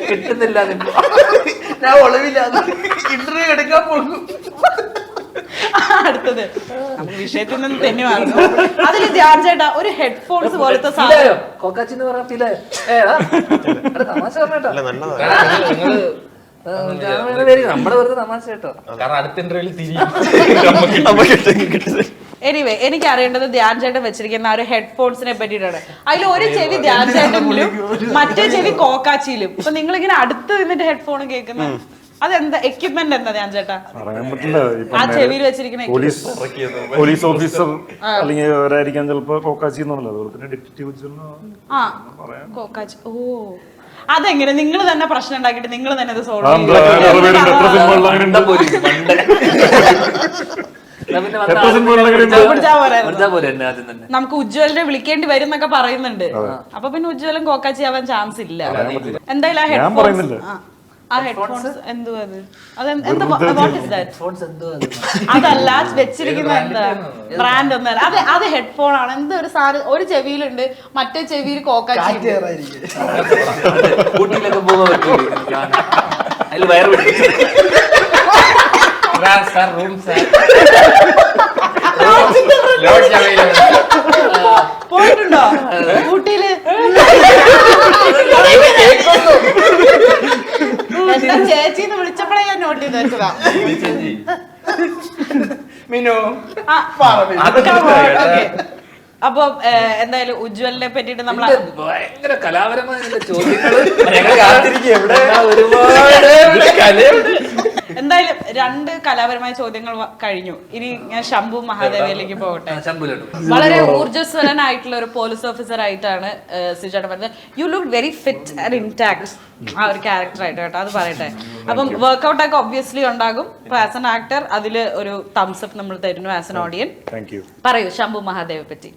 കിട്ടുന്നില്ല. ഞാൻ ഒളിവില്ല, ഇന്റർവ്യൂ എടുക്കാൻ പോകും. അടുത്തത് നമുക്ക് വിഷയത്തിൽ നിന്ന് തന്നെ മാറുന്നു. അതിൽ ധ്യാൻ ചേട്ടാ ഒരു ഹെഡ്ഫോൺസ് പോലത്തെ സാധനം കൊക്കാച്ചിന്ന് പറഞ്ഞ ഫീൽ തമാശ പറഞ്ഞോ. നമ്മള് വെറുതെ തമാശ കേട്ടോ. കാരണം അടുത്ത ഇന്റർവ്യൂവിൽ എനിവേ എനിക്ക് അറിയേണ്ടത് ധ്യാൻ ചേട്ടൻ വെച്ചിരിക്കുന്ന ആ ഒരു ഹെഡ്ഫോൺസിനെ പറ്റിയിട്ടാണ്. അതിൽ ഒരു ചെവി ധ്യാൻ ചേട്ടനിലും മറ്റേ ചെവി കോക്കാച്ചിയിലും. ഇപ്പൊ നിങ്ങൾ ഇങ്ങനെ അടുത്ത് നിന്നിട്ട് ഹെഡ്ഫോൺ കേൾക്കുന്നത് അതെന്താ എക്യുപ്മെന്റ് എന്താ ധ്യാൻ ചേട്ടാ? പറയാൻ പറ്റില്ല. ആ ചെവിയിൽ വെച്ചിരിക്കുന്ന പോലീസ് ഓഫീസർ അല്ലെങ്കിൽ അവരായിരിക്കാൻ ചിലപ്പോ കോക്കാച്ചി എന്നുള്ളത്. അതുപോലെ തന്നെ ഡിറ്റക്റ്റീവ് കോക്കാച്ചി. ഓ അതെങ്ങനെ നിങ്ങൾ തന്നെ പ്രശ്നം ഉണ്ടാക്കിയിട്ട് നിങ്ങൾ തന്നെ അത് സോൾവ് നമുക്ക് ഉജ്ജ്വലിനെ വിളിക്കേണ്ടി വരും എന്നൊക്കെ പറയുന്നുണ്ട്. അപ്പൊ പിന്നെ ഉജ്ജ്വലൻ കോക്കാച്ചി ആവാൻ ചാൻസ് ഇല്ല. എന്തായാലും ആ ഹെഡ്ഫോൺസ് എന്തുവാ അതല്ല വെച്ചിരിക്കുന്ന എന്താ ബ്രാൻഡ് ഒന്നല്ല. അത് ഹെഡ്ഫോൺ ആണ്. എന്തോ ഒരു സാധനം ഒരു ചെവിയിലുണ്ട്, മറ്റേ ചെവിയിൽ കോക്കാച്ചി. ഊട്ടിയിലൊക്കെ പോകാൻ അതിൽ വയറ് പോയിട്ടുണ്ടോ ഊട്ടിയില്? എന്താ ചേച്ചിന്ന് വിളിച്ചപ്പോഴേ ഞാൻ നോട്ട് ചെയ്ത് വെച്ചതാ. അപ്പൊ എന്തായാലും ഉജ്ജ്വലിനെ പറ്റിട്ട് നമ്മൾ ഭയങ്കര കലാപരമായ ചോദ്യങ്ങൾ. എന്തായാലും 2 കലാപരമായ ചോദ്യങ്ങൾ കഴിഞ്ഞു. ഇനി ഞാൻ ശംഭു മഹാദേവയിലേക്ക് പോകട്ടെ. വളരെ ഊർജ്ജസ്വലനായിട്ടുള്ള ഒരു പോലീസ് ഓഫീസർ ആയിട്ടാണ് സിജേട്ടൻ പറഞ്ഞത്. You look very fit and intact ആ ഒരു ക്യാരക്ടർ ആയിട്ട് കേട്ടോ, അത് പറയട്ടെ. അപ്പം വർക്ക്ഔട്ട് ഒക്കെ ഒബ്വിയസ്ലി ഉണ്ടാകും. ഇപ്പൊ ആസ് എൻ ആക്ടർ അതിൽ ഒരു തംസ് അപ്പ് നമ്മൾ തരുന്നു. ആസ് എൻ ഓഡിയൻ പറയൂ ശംഭു മഹാദേവെ പറ്റി.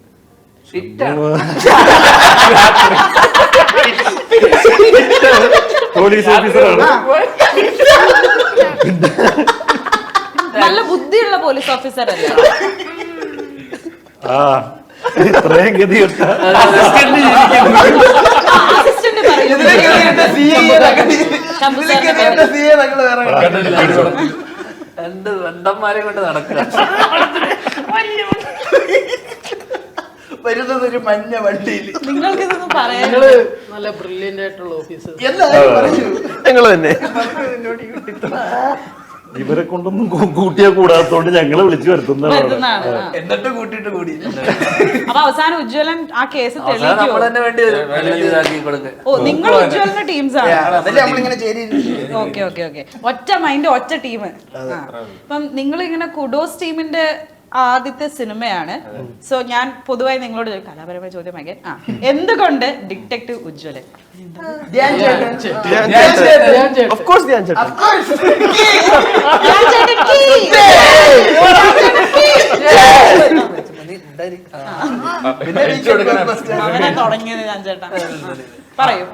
പോലീസ് ഓഫീസറാണ്, നല്ല ബുദ്ധിയുള്ള പോലീസ് ഓഫീസർ അല്ലേ? ഇത്രയും ഗതിയുണ്ട്. അസിസ്റ്റന്റ് പറയൂ. രണ്ട് വെണ്ടന്മാരെ കൊണ്ട് നടക്കുക. വരുന്നത് ഒരു മഞ്ഞ വണ്ടിയിൽ. നിങ്ങൾക്ക് ഇതൊന്നും പറയാൻ നല്ല ബ്രില്യന്റ് ആയിട്ടുള്ള ഓഫീസർ ഞങ്ങൾ തന്നെ. ഇവരെ കൊണ്ടൊന്നും കൂട്ടിയാ കൂടാത്തോണ്ട് ഞങ്ങളെ വിളിച്ചു വരുത്തുന്നതാണ്. എന്നിട്ട് കൂട്ടിട്ട് കൂടി. അപ്പൊ അവസാനം ഉജ്ജ്വലൻ ആ കേസ് നമ്മൾ തന്നെ വേണ്ടി ഓ നിങ്ങൾ ഉജ്ജ്വലന്റെ ടീംസ് ആണ്. Okay okay okay. ഒറ്റ മൈൻഡ് ഒറ്റ ടീം. അപ്പം നിങ്ങൾ ഇങ്ങനെ കുഡോസ് ടീമിന്റെ ആദ്യത്തെ സിനിമയാണ്. സോ ഞാൻ പൊതുവായി നിങ്ങളോട് കലാപരമായ ചോദ്യം വാങ്ങിക്കാൻ എന്തുകൊണ്ട് ഡിറ്റക്റ്റീവ് ഉജ്ജ്വലൻ? അങ്ങനെ തുടങ്ങിയത് ഞാൻ ചേട്ടാ പറയൂ.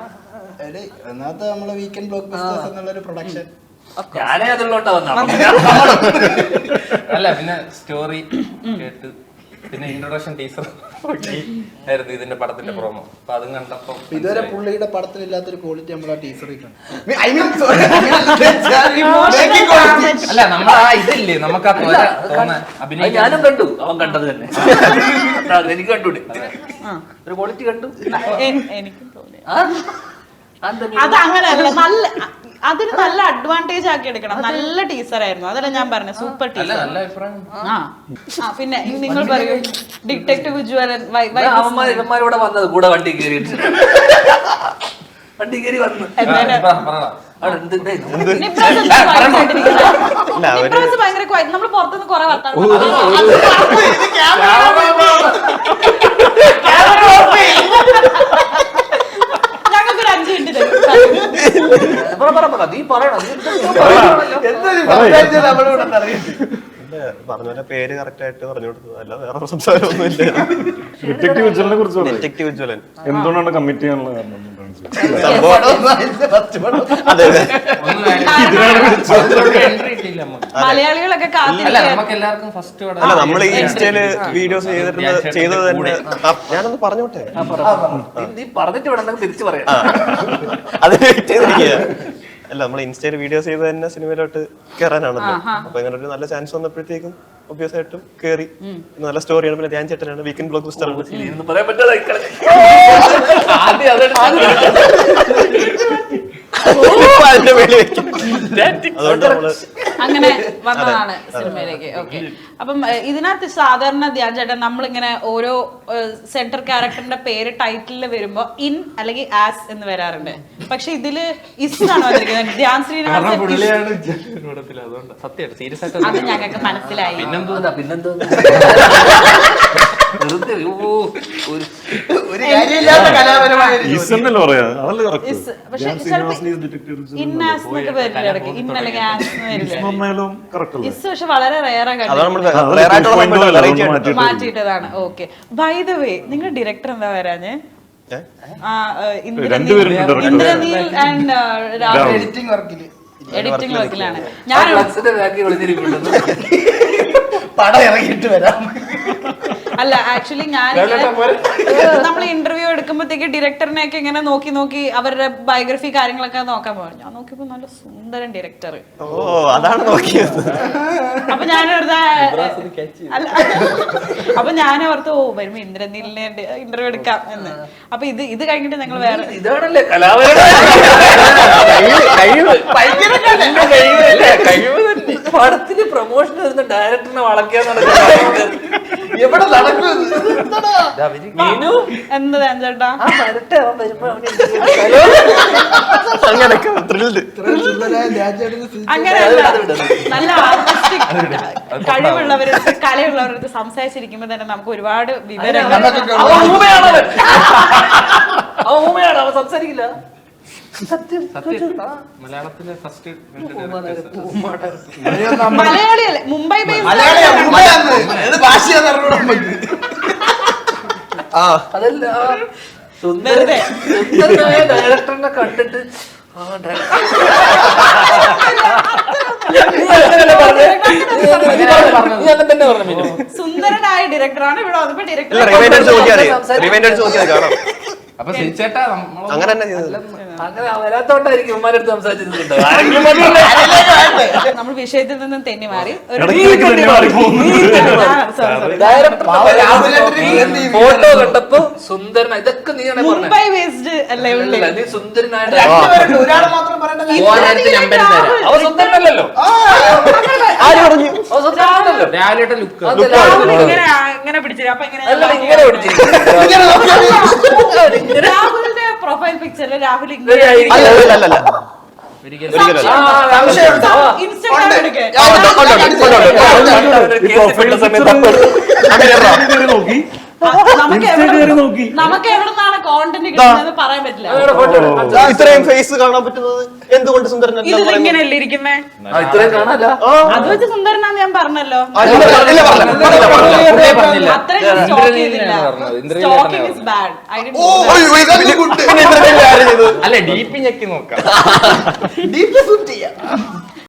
ഒന്നാമത്തെ നമ്മളെ വീക്കെൻഡ് ബ്ലോക്ക് ബസ്റ്റേഴ്സ് എന്നുള്ളൊരു പ്രൊഡക്ഷൻ ഞാനേ അതുള്ളോട്ടാ വന്ന. അല്ല പിന്നെ സ്റ്റോറി കേട്ട് പിന്നെ ഇൻട്രൊഡക്ഷൻ ടീച്ചർ ആയിരുന്നു ഇതിന്റെ പടത്തിന്റെ പ്രോമോ. അപ്പൊ അതും കണ്ടപ്പോ ഇതുവരെ പുള്ളിയുടെ പടത്തിലില്ലാത്തൊരു ക്വാളിറ്റി നമ്മൾ ആ ടീച്ചറിൽ അല്ല നമ്മൾ ആ ഇതില്ലേ നമുക്ക് ആ തോന്നാൻ അഭിനയിക്കാൻ. ഞാനും കണ്ടു, അവൻ കണ്ടത് തന്നെ. എനിക്ക് കണ്ടൂടെ ഒരു ക്വാളിറ്റി കണ്ടു. എനിക്കും തോന്നി അത് അങ്ങനെയല്ല. നല്ല അതിന് നല്ല അഡ്വാൻറ്റേജ് ആക്കി എടുക്കണം. നല്ല ടീച്ചർ ആയിരുന്നു, അതല്ല ഞാൻ പറഞ്ഞത്. Super teacher. പിന്നെ നിങ്ങൾ പറയൂ ഡിറ്റക്റ്റീവ് ഉജ്ജ്വലൻ. ഇവന്മാരിവിടെ വന്നത് കൂടെ വണ്ടി കയറി വന്നു. നമ്മൾ പുറത്തുനിന്ന് കുറെ വർത്താനം ഞങ്ങൾക്കൊരു 5 മിനിറ്റ് തരും. പറഞ്ഞ പേര് കറക്റ്റ് ആയിട്ട് പറഞ്ഞു കൊടുത്തത് അല്ല വേറെ സംസാരമൊന്നുമില്ല. ഡിറ്റക്റ്റീവ് ഉജ്ജ്വലനെ കുറിച്ച് ഡിറ്റക്റ്റീവ് ഉജ്ജ്വലൻ എന്തുകൊണ്ടാണ് കമ്മിറ്റ് ചെയ്യാനുള്ള കാരണം? എൻട്രി പ്രതീക്ഷയില്ല നമുക്ക്. മലയാളികളൊക്കെ അല്ല കാത്തിരിക്കുക. നമുക്ക് എല്ലാവർക്കും ഫസ്റ്റ് അല്ല നമ്മൾ ഈ ഇൻസ്റ്റയില് വീഡിയോസ് ചെയ്തത് തന്നെ ഞാനൊന്ന് പറഞ്ഞോട്ടെ നീ പറഞ്ഞിട്ട് വേണം തിരിച്ചു പറയാം. അത് വെയിറ്റ് ചെയ്തിരിക്കുക. അല്ല നമ്മൾ ഇൻസ്റ്റയിൽ വീഡിയോസ് ചെയ്ത് തന്നെ സിനിമയിലോട്ട് കയറാനാണല്ലോ. അപ്പൊ ഇങ്ങനെ ഒരു നല്ല ചാൻസ് വന്നപ്പോഴത്തേക്കും ഒബ്വിയസ് ആയിട്ടും കയറി. നല്ല സ്റ്റോറിയാണ്. പിന്നെ ധ്യാൻ ചേട്ടനാണ്, വീക്കെൻഡ് ബ്ലോക്ക് ബസ്റ്റർ ആണ്. ഇതൊന്നും പറയാൻ പറ്റാതെ ആദ്യം അതിന്റെ മേളിൽ വെക്കും. അതുകൊണ്ട് നമ്മള് അങ്ങനെ വന്നതാണ് സിനിമയിലേക്ക്. ഓക്കെ, അപ്പം ഇതിനകത്ത് സാധാരണ ധ്യാൻ ചേട്ടൻ നമ്മളിങ്ങനെ ഓരോ സെന്റർ ക്യാരക്ടറിന്റെ പേര് ടൈറ്റിലിൽ വരുമ്പോ ഇൻ അല്ലെങ്കിൽ ആസ് എന്ന് വരാറുണ്ട്. പക്ഷെ ഇതില് ഇസ് ആണ് വന്നിരിക്കുന്നത്. ധ്യാൻ ശ്രീനിവാസൻ അതുകൊണ്ട് സത്യമായിട്ട് സീരിയസ് ആയിട്ട് അത് ഞങ്ങൾക്ക് മനസ്സിലായി. പിന്നെന്തോ ഒരു കാര്യമില്ലാത്ത കലാപരമായ ഈസന്നല്ലേ പറയാ, അതല്ലേ correct. ഇസ് പക്ഷെ ഞാൻ ശ്രീനിവാസൻ detectives ഇൻ ആസ് എന്നൊക്കെ വരില്ല ഇടയ്ക്ക്. ഇൻ അല്ലെങ്കിൽ ആസ് എന്ന് വരില്ല. നന്നായാലും correct അല്ലേ? ഇസ് പക്ഷെ വളരെ റയറാ അതാണ് കണ്ടത്. നമ്മൾ rare ആയിട്ടുള്ള moment അല്ലേ, variety ആയിട്ട്. മാറ്റിയിട്ടതാണ്. ഓക്കെ, ബൈ ദ വേ നിങ്ങൾ ഡയറക്ടർ എന്താ വരാഞ്ഞ്? രണ്ടുപേരും director. Indraneel and Rahul editing വർക്കില് എഡിറ്റിംഗ് വർക്കിലാണ്. ഞാൻ പടം ഇറങ്ങിയിട്ട് വരാം. അല്ല ആക്ച്വലി ഞാൻ നമ്മൾ ഇന്റർവ്യൂ എടുക്കുമ്പോഴത്തേക്ക് ഡയറക്ടറിനെയൊക്കെ ഇങ്ങനെ നോക്കി നോക്കി അവരുടെ ബയോഗ്രഫി കാര്യങ്ങളൊക്കെ നോക്കാൻ പോകും. ഞാൻ നോക്കിയപ്പോ നല്ല സുന്ദരൻ ഡയറക്ടർ. ഓ അതാണ് നോക്കിയത്. അപ്പൊ ഞാനോർത്ത അല്ല അപ്പൊ ഞാനോർത്ത് ഓ വരുമ്പോ ഇന്ദ്രനീലിനെ ഇന്റർവ്യൂ എടുക്കാം എന്ന്. അപ്പൊ ഇത് കഴിഞ്ഞിട്ട് ഞങ്ങൾ വേറെ ഇതാണല്ലേ കലാപരമായ കഴിവ് തന്നെ. പടത്തിന് പ്രൊമോഷൻ വരുന്ന ഡയറക്ടറിനെ വളയ്ക്കാന്ന് എവിടെ നടക്കും? എന്ത് ധ്യാൻ ചേട്ടാ? അങ്ങനെയൊക്കെ thrilled. അങ്ങനെയല്ല, നല്ല ആർട്ടിസ്റ്റിക് കഴിവുള്ളവരടുത്ത് കലയുള്ളവരടുത്ത് സംസാരിച്ചിരിക്കുമ്പോ തന്നെ നമുക്ക് ഒരുപാട് വിവരങ്ങൾ. ഊമയാണ്, അവൻ സംസാരിക്കില്ല. മലയാളത്തിലെ ഫസ്റ്റ് മലയാളിയല്ലേ, മുംബൈ അതല്ല സുന്ദരനായ ഡയറക്ടറിനെ കണ്ടിട്ട് സുന്ദരനായ ഡയറക്ടറാണ് ഇവിടെ വന്നപ്പോ ഇല്ല, റിവൈൻഡ് അടിച്ച് നോക്കിയാൽ കാണാം. അപ്പൊ ചേട്ടാ അങ്ങനെ തന്നെ ചെയ്തത്. അങ്ങനെ വരാത്തോണ്ടായിരിക്കും ഉമ്മാരടുത്ത് സംസാരിച്ചിട്ടുണ്ട്. നമ്മൾ വിഷയത്തിൽ നിന്നും തെന്നി മാറി ഒരു ഇടയ്ക്കിടയ്ക്ക് തന്നെ മാറിപ്പോകുന്നു. ഫോട്ടോ കണ്ടപ്പോ സുന്ദരന ഇതൊക്കെ നീയാണ് മുംബൈ ബേസ്ഡ് അല്ലേ ഉള്ളി. നീ സുന്ദരനായ ഒരാൾ മാത്രം പറയണ്ടല്ലോ. അവ സുന്ദരനല്ലല്ലോ. ആര് പറഞ്ഞു? അവ സുന്ദരനല്ലല്ലോ. രാവിലെ ലുക്ക് രാഹുൽ ഇങ്ങനെ പിടിച്ചില്ല. അപ്പൊ അല്ല ഇങ്ങനെ പിടിച്ചിരിക്കും. രാഹുലിന്റെ പ്രൊഫൈൽ പിക്ചറിൽ രാഹുൽ ഇങ്ങനെ അല്ല ഇൻസ്റ്റാഗ്രാം എടുക്കേ നോക്കി നമുക്ക് എവിടെ നിന്നാണ് കോണ്ടന്റ് കിട്ടുന്നത് പറയാൻ പറ്റില്ല. ഇത്രയും ഫേസ് കാണാൻ പറ്റുന്നത് എന്തുകൊണ്ട് സുന്ദരനല്ല? ഇത് ഇങ്ങനെയല്ലേ ഇരിക്കുന്നേ? ഇത്രയും കാണാല്ല. അത് വെച്ച് സുന്ദരനാന്ന് ഞാൻ പറഞ്ഞല്ലോ. പറഞ്ഞില്ല. അത്രയും സ്റ്റോക്ക് ചെയ്തില്ല. Stalking is bad. I did അല്ല ഡീപ്പി ഞെക്കി നോക്കാം. ഡീപ്പ് ഷൂട്ട് ചെയ്യാം.